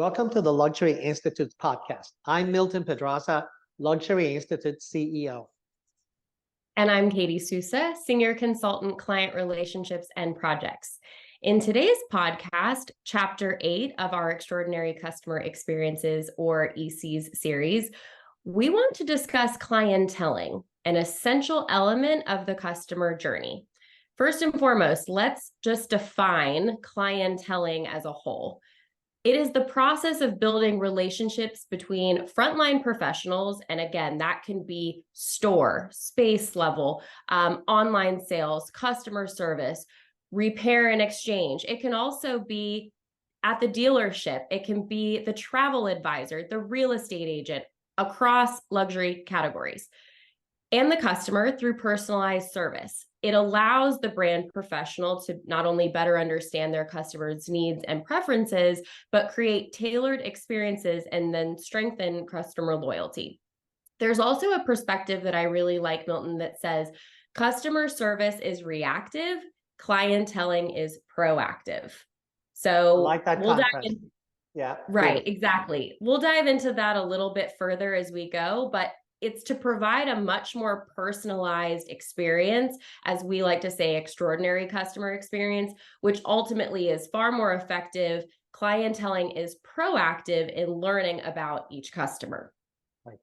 Welcome to the Luxury Institute podcast. I'm Milton Pedraza, Luxury Institute CEO. And I'm Katie Sousa, Senior Consultant, Client Relationships and Projects. In today's podcast, Chapter 8 of our Extraordinary Customer Experiences, or ECEs series, we want to discuss clienteling, an essential element of the customer journey. First and foremost, let's just define clienteling as a whole. It is the process of building relationships between frontline professionals, and again, that can be store, space level, online sales, customer service, repair and exchange. It can also be at the dealership. It can be the travel advisor, the real estate agent, across luxury categories, and the customer through personalized service. It allows the brand professional to not only better understand their customers' needs and preferences, but create tailored experiences and then strengthen customer loyalty. There's also a perspective that I really like, Milton, that says customer service is reactive, clienteling is proactive. So I like that we'll dive contrast. in. Yeah. Right, Good. exactly. We'll dive into that a little bit further as we go, but it's to provide a much more personalized experience, as we like to say, extraordinary customer experience, which ultimately is far more effective. Clienteling is proactive in learning about each customer. Right.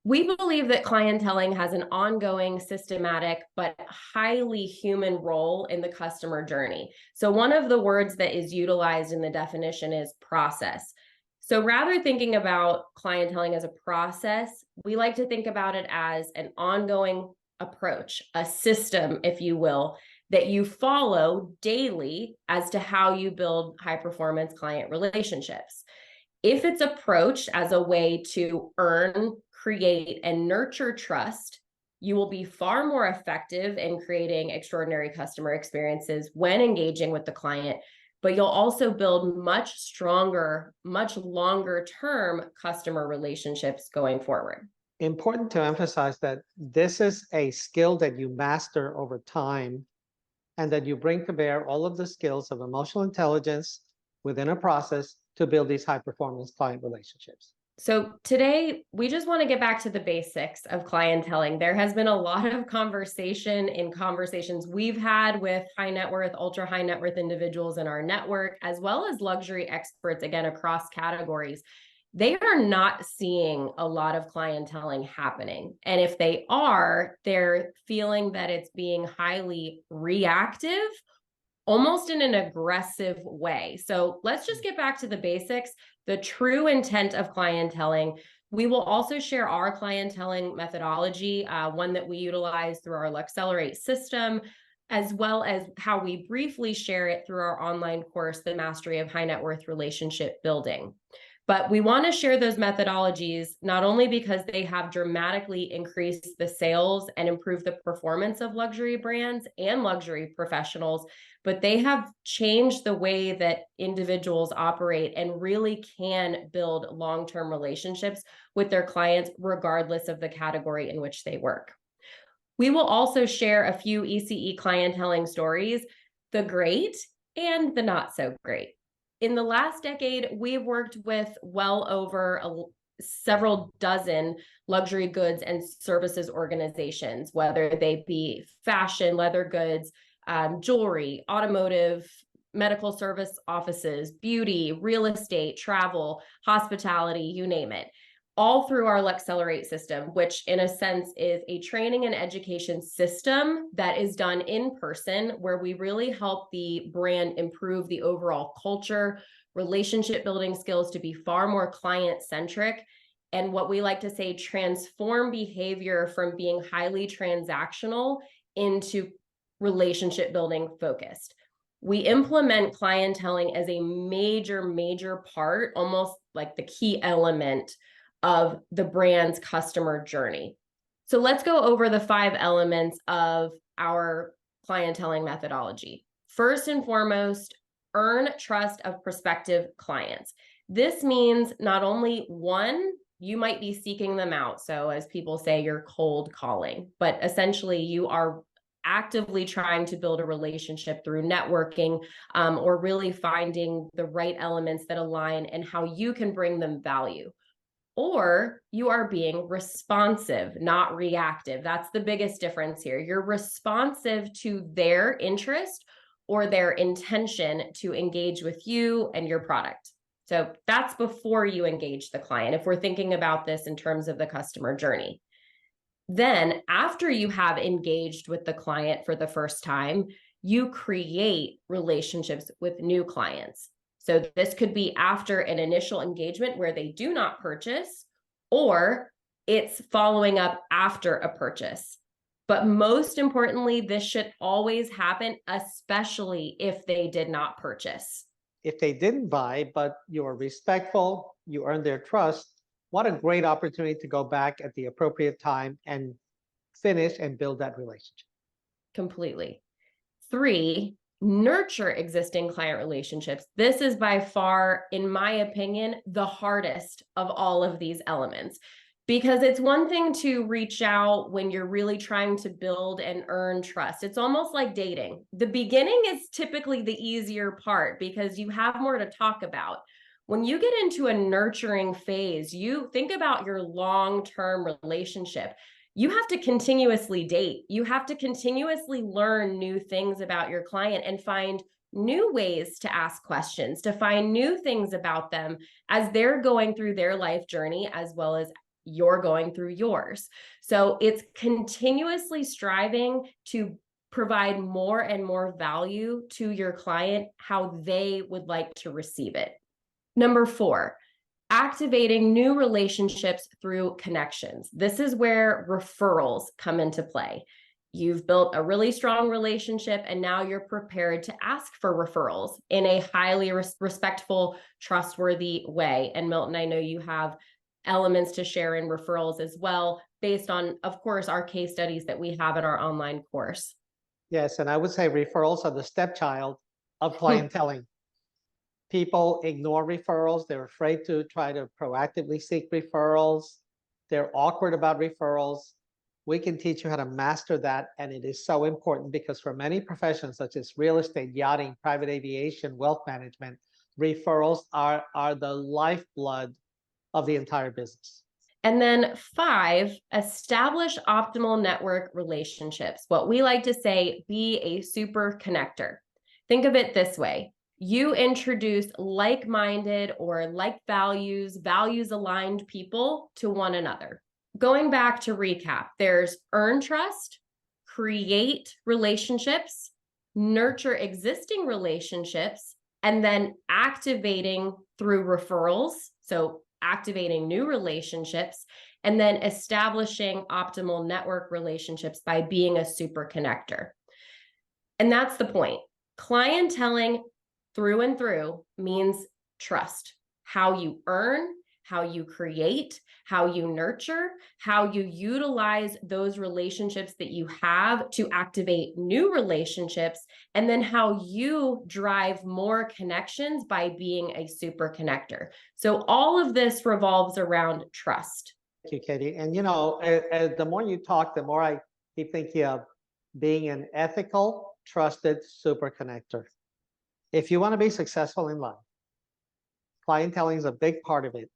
We believe that clienteling has an ongoing, systematic, but highly human role in the customer journey. So one of the words that is utilized in the definition is process. So rather thinking about clienteling as a process, we like to think about it as an ongoing approach, a system, if you will, that you follow daily as to how you build high-performance client relationships. If it's approached as a way to earn, create, and nurture trust, you will be far more effective in creating extraordinary customer experiences when engaging with the client, but you'll also build much stronger, much longer term customer relationships going forward. Important to emphasize that this is a skill that you master over time and that you bring to bear all of the skills of emotional intelligence within a process to build these high performance client relationships. So today, we just want to get back to the basics of clienteling. There has been a lot of conversation in conversations we've had with high net worth, ultra high net worth individuals in our network, as well as luxury experts, again, across categories. They are not seeing a lot of clienteling happening. And if they are, they're feeling that it's being highly reactive, almost in an aggressive way. So let's just get back to the basics, the true intent of clienteling. We will also share our clienteling methodology, one that we utilize through our Luxcelerate system, as well as how we briefly share it through our online course, The Mastery of High Net Worth Relationship Building. But we want to share those methodologies not only because they have dramatically increased the sales and improved the performance of luxury brands and luxury professionals, but they have changed the way that individuals operate and really can build long-term relationships with their clients, regardless of the category in which they work. We will also share a few ECE clienteling stories, the great and the not so great. In the last decade, we've worked with well over several dozen luxury goods and services organizations, whether they be fashion, leather goods, jewelry, automotive, medical service offices, beauty, real estate, travel, hospitality, you name it, all through our Luxcelerate system, which in a sense is a training and education system that is done in person, where we really help the brand improve the overall culture, relationship building skills to be far more client-centric, and what we like to say, transform behavior from being highly transactional into relationship building focused. We implement clienteling as a major part, almost like the key element of the brand's customer journey. So let's go over the 5 elements of our clienteling methodology. First and foremost, earn trust of prospective clients. This means not only one, you might be seeking them out. So as people say, you're cold calling, but essentially you are actively trying to build a relationship through networking, or really finding the right elements that align and how you can bring them value. Or you are being responsive, not reactive. That's the biggest difference here. You're responsive to their interest or their intention to engage with you and your product. So that's before you engage the client, if we're thinking about this in terms of the customer journey. Then, after you have engaged with the client for the first time, you create relationships with new clients. So this could be after an initial engagement where they do not purchase, or it's following up after a purchase. But most importantly, this should always happen, especially if they did not purchase. If they didn't buy, but you were respectful, you earned their trust, what a great opportunity to go back at the appropriate time and finish and build that relationship. Completely. 3, nurture existing client relationships. This is by far, in my opinion, the hardest of all of these elements, because it's one thing to reach out when you're really trying to build and earn trust. It's almost like dating. The beginning is typically the easier part because you have more to talk about. When you get into a nurturing phase, you think about your long-term relationship. You have to continuously date. You have to continuously learn new things about your client and find new ways to ask questions, to find new things about them as they're going through their life journey, as well as you're going through yours. So it's continuously striving to provide more and more value to your client, how they would like to receive it. Number 4, activating new relationships through connections. This is where referrals come into play. You've built a really strong relationship and now you're prepared to ask for referrals in a highly respectful, trustworthy way. And Milton, I know you have elements to share in referrals as well, based on, of course, our case studies that we have in our online course. Yes, and I would say referrals are the stepchild of clienteling. People ignore referrals. They're afraid to try to proactively seek referrals. They're awkward about referrals. We can teach you how to master that. And it is so important because for many professions, such as real estate, yachting, private aviation, wealth management, referrals are the lifeblood of the entire business. And then 5, establish optimal network relationships. What we like to say, be a super connector. Think of it this way. You introduce like-minded or like values-aligned people to one another. Going back to recap, there's earn trust, create relationships, nurture existing relationships, and then activating through referrals. So activating new relationships, and then establishing optimal network relationships by being a super connector. And that's the point. Clienteling through and through means trust. How you earn, how you create, how you nurture, how you utilize those relationships that you have to activate new relationships, and then how you drive more connections by being a super connector. So all of this revolves around trust. Thank you, Katie. And you know, the more you talk, the more I keep thinking of being an ethical, trusted super connector. If you want to be successful in life, clienteling is a big part of it.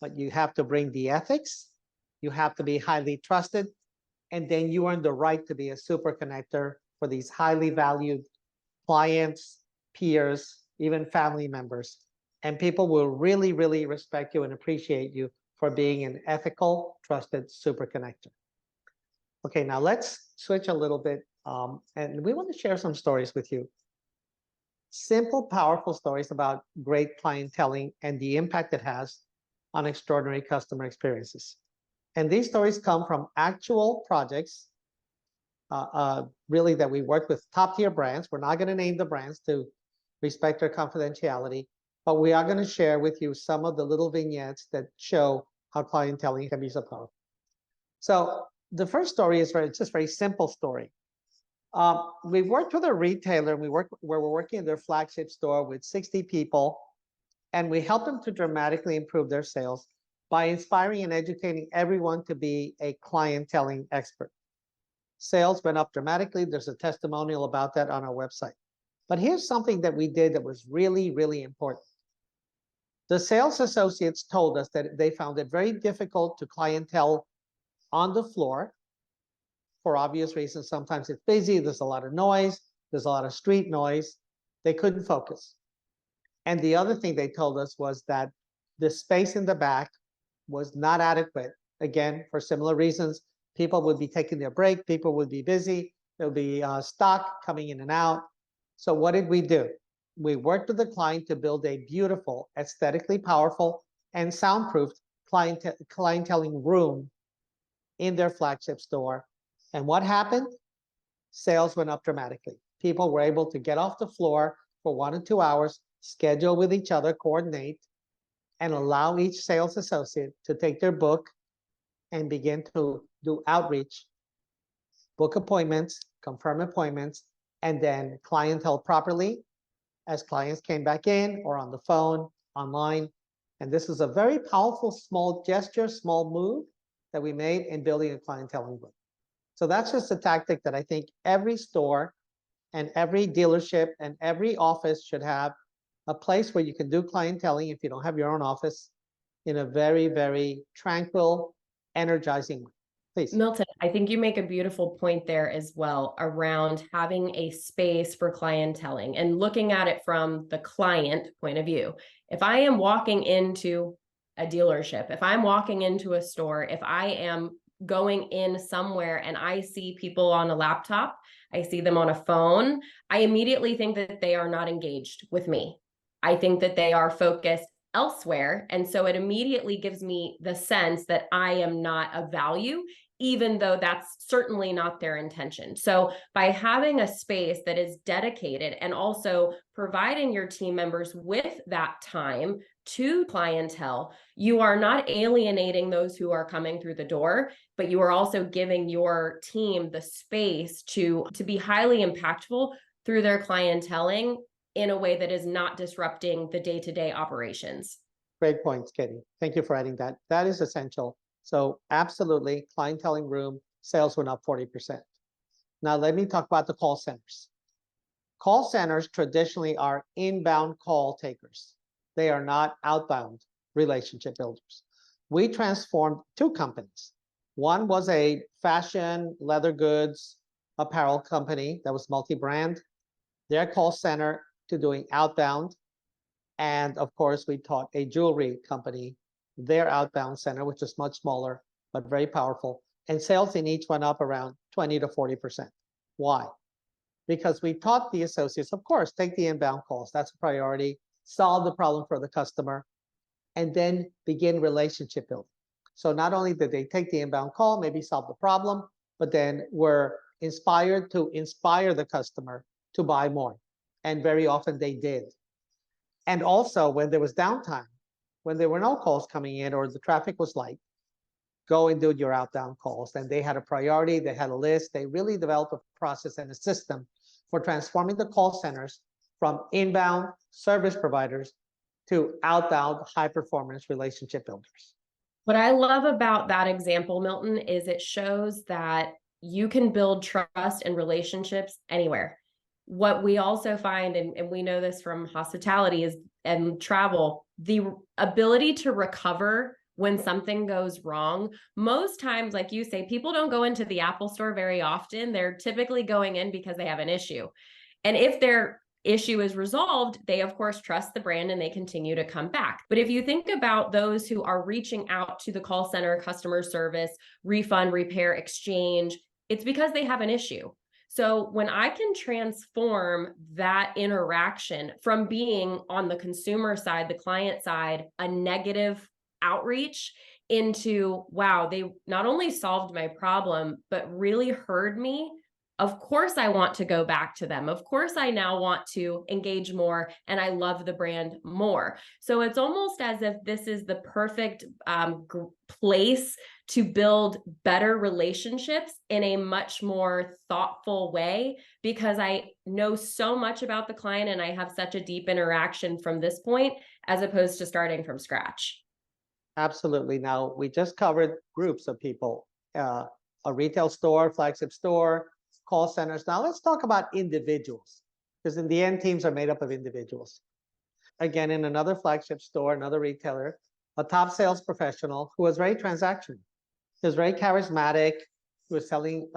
But you have to bring the ethics, you have to be highly trusted, and then you earn the right to be a super connector for these highly valued clients, peers, even family members. And people will really, really respect you and appreciate you for being an ethical, trusted super connector. Okay, now let's switch a little bit, and we want to share some stories with you. Simple, powerful stories about great clienteling and the impact it has on extraordinary customer experiences. And these stories come from actual projects, really, that we work with top tier brands. We're not going to name the brands to respect their confidentiality, but we are going to share with you some of the little vignettes that show how clienteling can be so powerful. So the first story is just a very simple story. We worked with a retailer, and where we're working in their flagship store with 60 people, and we help them to dramatically improve their sales by inspiring and educating everyone to be a clienteling expert. Sales went up dramatically. There's a testimonial about that on our website. But here's something that we did that was really, really important. The sales associates told us that they found it very difficult to clientele on the floor for obvious reasons. Sometimes it's busy, there's a lot of noise, there's a lot of street noise. They couldn't focus. And the other thing they told us was that the space in the back was not adequate. Again, for similar reasons, people would be taking their break, people would be busy, there would be stock coming in and out. So what did we do? We worked with the client to build a beautiful, aesthetically powerful, and soundproofed clienteling room in their flagship store. And what happened? Sales went up dramatically. People were able to get off the floor for 1 or 2 hours, schedule with each other, coordinate, and allow each sales associate to take their book and begin to do outreach, book appointments, confirm appointments, and then clientele properly as clients came back in or on the phone, online. And this is a very powerful small gesture, small move that we made in building a clienteling group. So that's just a tactic that I think every store and every dealership and every office should have a place where you can do clienteling if you don't have your own office in a very, very tranquil, energizing way. Please. Milton, I think you make a beautiful point there as well around having a space for clienteling and looking at it from the client point of view. If I am walking into a dealership, if I'm walking into a store, if I am going in somewhere and I see people on a laptop, I see them on a phone, I immediately think that they are not engaged with me. I think that they are focused elsewhere. And so it immediately gives me the sense that I am not of value, even though that's certainly not their intention. So by having a space that is dedicated and also providing your team members with that time to clientele, you are not alienating those who are coming through the door, but you are also giving your team the space to be highly impactful through their clienteling in a way that is not disrupting the day-to-day operations. Great points, Katie. Thank you for adding that. That is essential. So absolutely, clienteling room, sales went up 40%. Now let me talk about the call centers. Call centers traditionally are inbound call takers. They are not outbound relationship builders. We transformed 2 companies. One was a fashion, leather goods, apparel company that was multi-brand. Their call center to doing outbound. And of course, we taught a jewelry company their outbound center, which is much smaller, but very powerful. And sales in each went up around 20 to 40%. Why? Because we taught the associates, of course, take the inbound calls. That's a priority. Solve the problem for the customer, and then begin relationship building. So not only did they take the inbound call, maybe solve the problem, but then were inspired to inspire the customer to buy more. And very often they did. And also when there was downtime, when there were no calls coming in or the traffic was light, go and do your outbound calls. And they had a priority, they had a list, they really developed a process and a system for transforming the call centers from inbound service providers to outbound high performance relationship builders. What I love about that example, Milton, is it shows that you can build trust and relationships anywhere. What we also find, and we know this from hospitality is and travel, the ability to recover when something goes wrong. Most times, like you say, people don't go into the Apple store very often. They're typically going in because they have an issue. And if their issue is resolved, they of course trust the brand and they continue to come back. But if you think about those who are reaching out to the call center, customer service, refund, repair, exchange, it's because they have an issue. So when I can transform that interaction from being on the consumer side, the client side, a negative outreach into, wow, they not only solved my problem, but really heard me. Of course, I want to go back to them. Of course, I now want to engage more and I love the brand more. So it's almost as if this is the perfect place to build better relationships in a much more thoughtful way, because I know so much about the client and I have such a deep interaction from this point, as opposed to starting from scratch. Absolutely. Now, we just covered groups of people, a retail store, flagship store, call centers. Now let's talk about individuals, because in the end, teams are made up of individuals. Again, in another flagship store, another retailer, a top sales professional who was very transactional. He was very charismatic. He was selling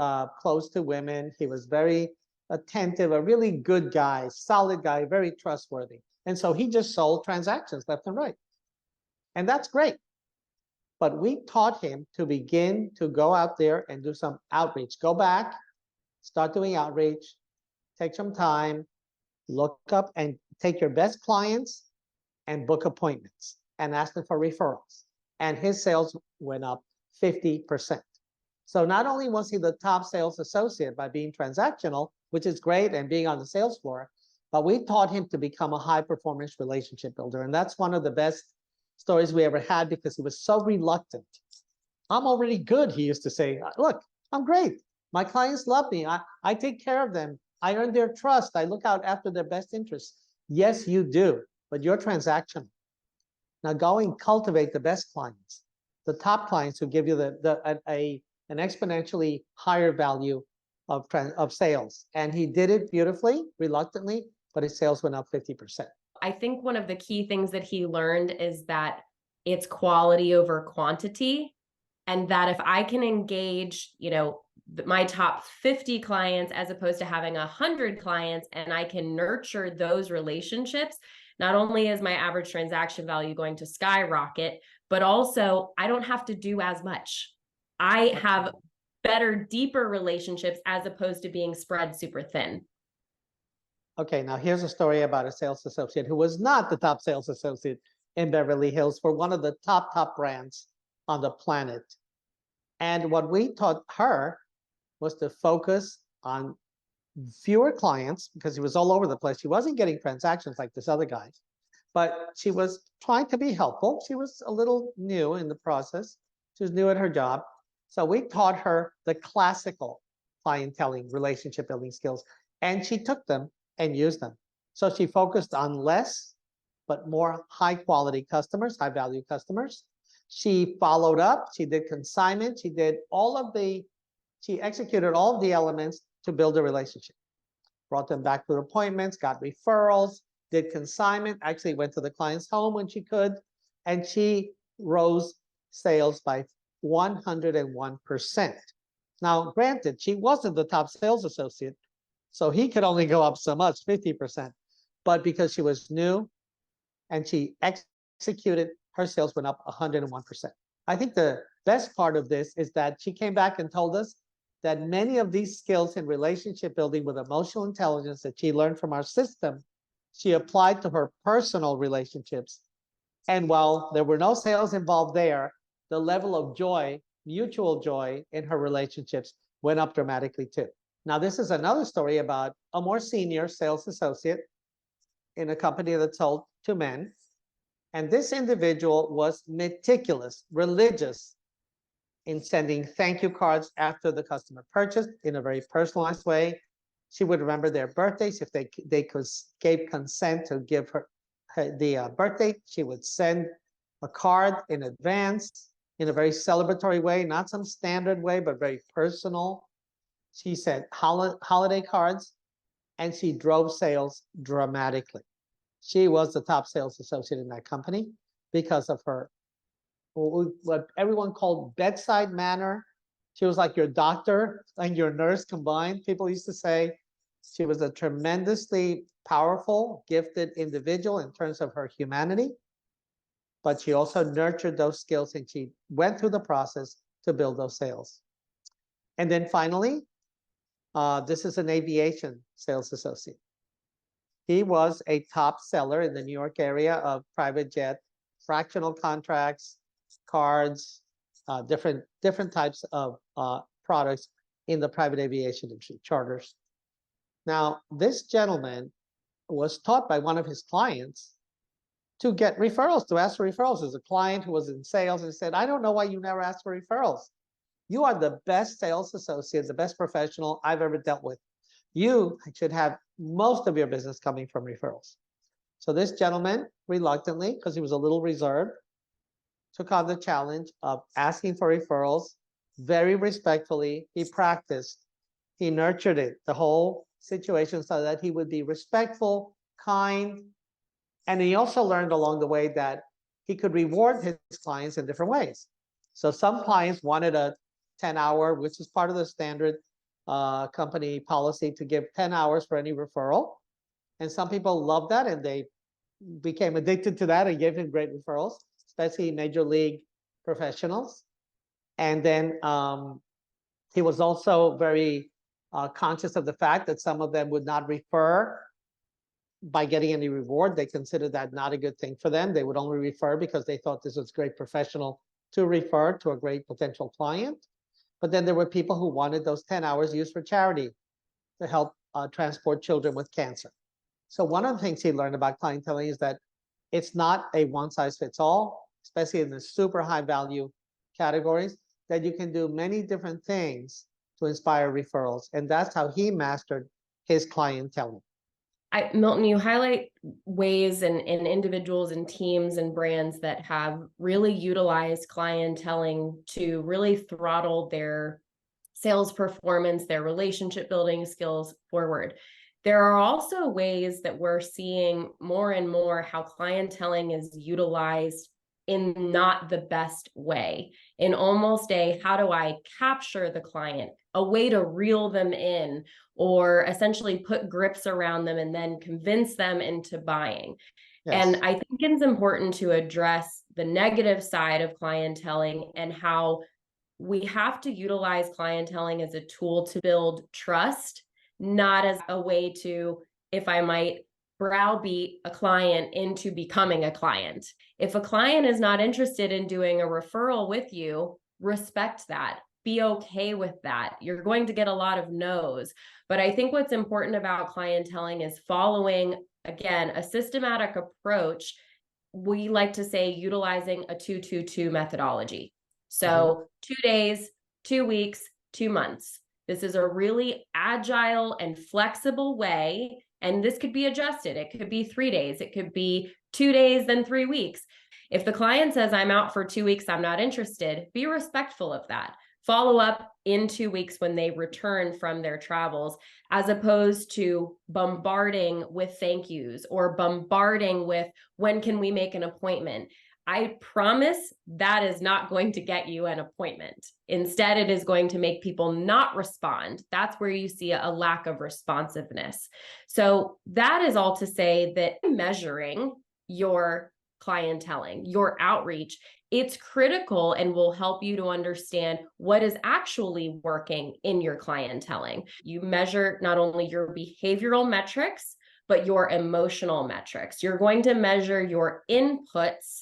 clothes to women. He was very attentive, a really good guy, solid guy, very trustworthy. And so he just sold transactions left and right. And that's great. But we taught him to begin to go out there and do some outreach. Go back, start doing outreach, take some time, look up and take your best clients and book appointments and ask them for referrals. And his sales went up 50%. So not only was he the top sales associate by being transactional, which is great, and being on the sales floor, but we taught him to become a high performance relationship builder. And that's one of the best stories we ever had, because he was so reluctant. I'm already good, he used to say. Look, I'm great. My clients love me. I take care of them. I earn their trust. I look out after their best interests. Yes, you do, but you're transactional. Now go and cultivate the best clients, the top clients who give you an exponentially higher value of sales. And he did it beautifully, reluctantly, but his sales went up 50%. I think one of the key things that he learned is that it's quality over quantity. And that if I can engage, my top 50 clients as opposed to having 100 clients, and I can nurture those relationships, not only is my average transaction value going to skyrocket, but also I don't have to do as much. I have better, deeper relationships as opposed to being spread super thin. Okay, now here's a story about a sales associate who was not the top sales associate in Beverly Hills for one of the top brands on the planet. And what we taught her was to focus on fewer clients, because he was all over the place. She wasn't getting transactions like this other guy, but she was trying to be helpful. She was a little new in the process. She was new at her job. So we taught her the classical clienteling, relationship building skills, and she took them and used them. So she focused on less, but more high quality customers, high value customers. She followed up, she did consignment, she executed all of the elements to build a relationship. Brought them back to appointments, got referrals, did consignment, actually went to the client's home when she could, and she rose sales by 101%. Now, granted, she wasn't the top sales associate, so he could only go up so much, 50%. But because she was new and she executed, her sales went up 101%. I think the best part of this is that she came back and told us that many of these skills in relationship building with emotional intelligence that she learned from our system, she applied to her personal relationships. And while there were no sales involved there, the level of joy, mutual joy in her relationships went up dramatically too. Now, this is another story about a more senior sales associate in a company that sold to men. And this individual was meticulous, religious in sending thank you cards after the customer purchased in a very personalized way. She would remember their birthdays. If they gave consent to give her the birthday, she would send a card in advance in a very celebratory way, not some standard way, but very personal. She sent holiday cards, and she drove sales dramatically. She was the top sales associate in that company because of her, what everyone called bedside manner. She was like your doctor and your nurse combined. People used to say she was a tremendously powerful, gifted individual in terms of her humanity, but she also nurtured those skills and she went through the process to build those sales. And then finally, this is an aviation sales associate. He was a top seller in the New York area of private jet, fractional contracts, cards, different types of products in the private aviation industry, charters. Now, this gentleman was taught by one of his clients to get referrals, to ask for referrals. There's a client who was in sales and said, I don't know why you never ask for referrals. You are the best sales associate, the best professional I've ever dealt with. You should have most of your business coming from referrals. So this gentleman, reluctantly, because he was a little reserved, took on the challenge of asking for referrals. very respectfully. He practiced, he nurtured it, the whole situation, so that he would be respectful, kind. And he also learned along the way that he could reward his clients in different ways. So some clients wanted a 10-hour, which is part of the standard company policy, to give 10 hours for any referral. And some people loved that, and they became addicted to that and gave him great referrals, especially major league professionals. And then he was also very conscious of the fact that some of them would not refer by getting any reward. They considered that not a good thing for them. They would only refer because they thought this was great professional to refer to a great potential client. But then there were people who wanted those 10 hours used for charity to help transport children with cancer. So one of the things he learned about clienteling is that it's not a one size fits all, especially in the super high value categories, that you can do many different things to inspire referrals. And that's how he mastered his clienteling. Milton, you highlight ways and individuals and teams and brands that have really utilized clienteling to really throttle their sales performance, their relationship building skills forward. There are also ways that we're seeing more and more how clienteling is utilized in not the best way, in almost a how do I capture the client, a way to reel them in, or essentially put grips around them and then convince them into buying. Yes. And I think it's important to address the negative side of clienteling and how we have to utilize clienteling as a tool to build trust, not as a way to, if I might, browbeat a client into becoming a client. If a client is not interested in doing a referral with you, respect that. Be okay with that. You're going to get a lot of no's. But I think what's important about clienteling is following, again, a systematic approach. We like to say utilizing a 2-2-2 methodology. So 2 days, 2 weeks, 2 months. This is a really agile and flexible way. And this could be adjusted. It could be 3 days. It could be 2 days, then 3 weeks. If the client says, I'm out for 2 weeks, I'm not interested, be respectful of that. Follow up in 2 weeks when they return from their travels, as opposed to bombarding with thank yous or bombarding with, when can we make an appointment? I promise that is not going to get you an appointment. Instead, it is going to make people not respond. That's where you see a lack of responsiveness. So that is all to say that measuring your clienteling, your outreach, it's critical and will help you to understand what is actually working in your clienteling. You measure not only your behavioral metrics, but your emotional metrics. You're going to measure your inputs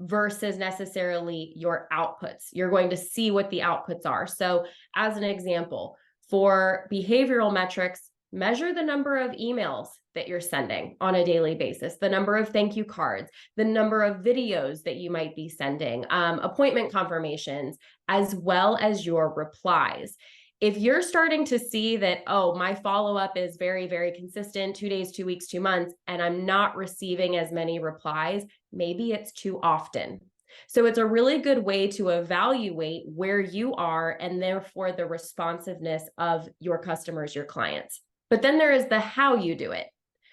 versus necessarily your outputs. You're going to see what the outputs are. So as an example, for behavioral metrics, measure the number of emails that you're sending on a daily basis, the number of thank you cards, the number of videos that you might be sending, appointment confirmations, as well as your replies. If you're starting to see that, oh, my follow-up is very, very consistent, 2 days, 2 weeks, 2 months, and I'm not receiving as many replies, maybe it's too often. So it's a really good way to evaluate where you are and therefore the responsiveness of your customers, your clients. But then there is the how you do it.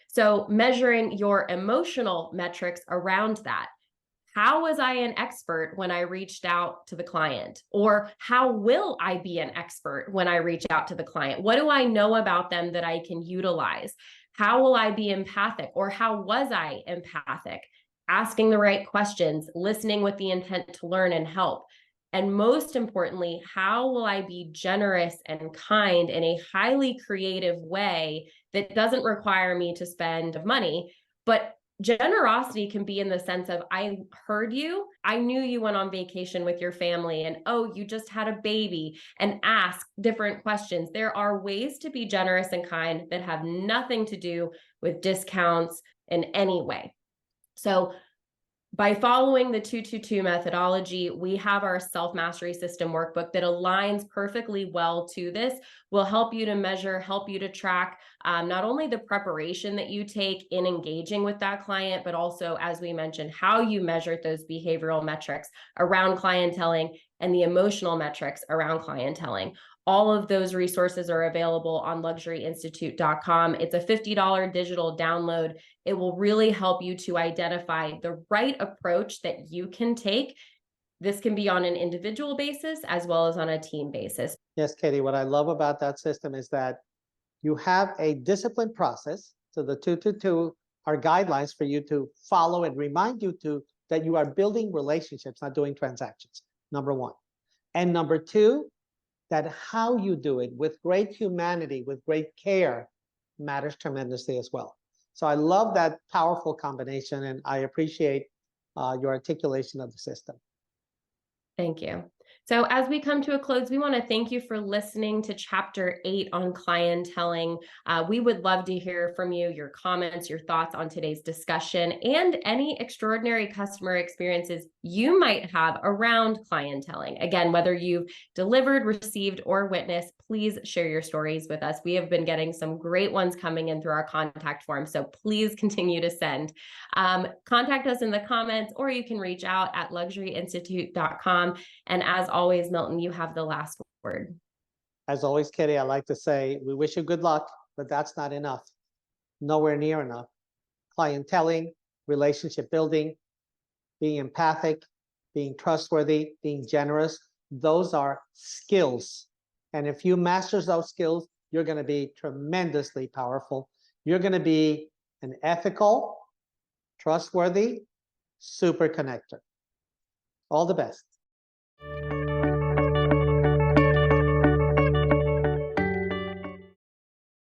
So measuring your emotional metrics around that. How was I an expert when I reached out to the client? Or how will I be an expert when I reach out to the client? What do I know about them that I can utilize? How will I be empathic? Or how was I empathic? Asking the right questions, listening with the intent to learn and help. And most importantly, how will I be generous and kind in a highly creative way that doesn't require me to spend money, but generosity can be in the sense of, I heard you, I knew you went on vacation with your family, and oh, you just had a baby, and ask different questions. There are ways to be generous and kind that have nothing to do with discounts in any way. So by following the 2-2-2 methodology, we have our self-mastery system workbook that aligns perfectly well to this. Will help you to measure, help you to track not only the preparation that you take in engaging with that client, but also, as we mentioned, how you measure those behavioral metrics around clienteling and the emotional metrics around clienteling. All of those resources are available on luxuryinstitute.com. It's a $50 digital download. It will really help you to identify the right approach that you can take. This can be on an individual basis as well as on a team basis. Yes, Katie, what I love about that system is that you have a disciplined process. So the 222 are guidelines for you to follow and remind you that you are building relationships, not doing transactions, number one. And number two, that how you do it with great humanity, with great care, matters tremendously as well. So I love that powerful combination, and I appreciate your articulation of the system. Thank you. So as we come to a close, we want to thank you for listening to Chapter 8 on clienteling. We would love to hear from you, your comments, your thoughts on today's discussion, and any extraordinary customer experiences you might have around clienteling. Again, whether you've delivered, received, or witnessed, please share your stories with us. We have been getting some great ones coming in through our contact form, so please continue to send. Contact us in the comments, or you can reach out at luxuryinstitute.com. And as always, Milton, you have the last word. As always, Kitty, I like to say, we wish you good luck, but that's not enough. Nowhere near enough. Clienteling, relationship building, being empathic, being trustworthy, being generous, those are skills. And if you master those skills, you're going to be tremendously powerful. You're going to be an ethical, trustworthy super connector. All the best.